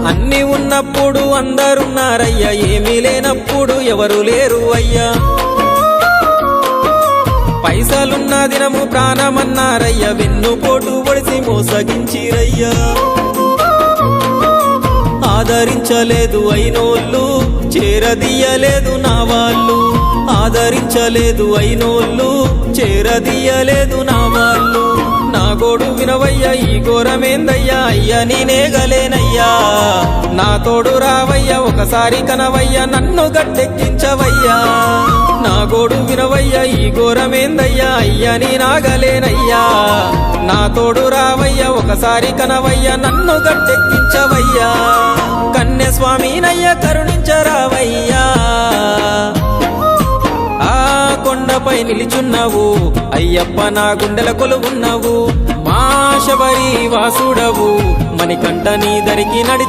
అన్ని ఉన్నప్పుడు అందరున్నారయ్యా, ఏమీ లేనప్పుడు ఎవరు లేరు అయ్యా. పైసలున్న దినము ప్రాణమన్నారయ్యా, వెన్నుపోటు పొడిసి మోసగించిరయ్యా. ఆదరించలేదు అయినోళ్ళు, చేరదీయలేదు నా వాళ్ళు. ఆదరించలేదు అయినోళ్ళు, చేరదీయలేదు నా వాళ్ళు. నా గోడు వినవయ్యా, ఈ ఘోరమేందయ్యా, అయ్యా నేనేగలేనయ్యా. నా తోడు రావయ్యా, ఒకసారి కనవయ్యా, నన్ను గట్టెక్కించవయ్యా. నా గోడు వినవయ్యా, ఈ ఘోరమేందయ్యా, అయ్యా నేనాగలేనయ్యా. నా తోడు రావయ్యా, ఒకసారి కనవయ్యా, నన్ను గట్టెక్కించవయ్యా. కన్యస్వామినయ్యా కరుణించరావయ్యా. ఆ కొండపై నిలిచున్నావు అయ్యప్ప, నా గుండెల కొలువున్నావు. మా శబరి వాసుడవు, మణికంఠ నీ దరికి నడి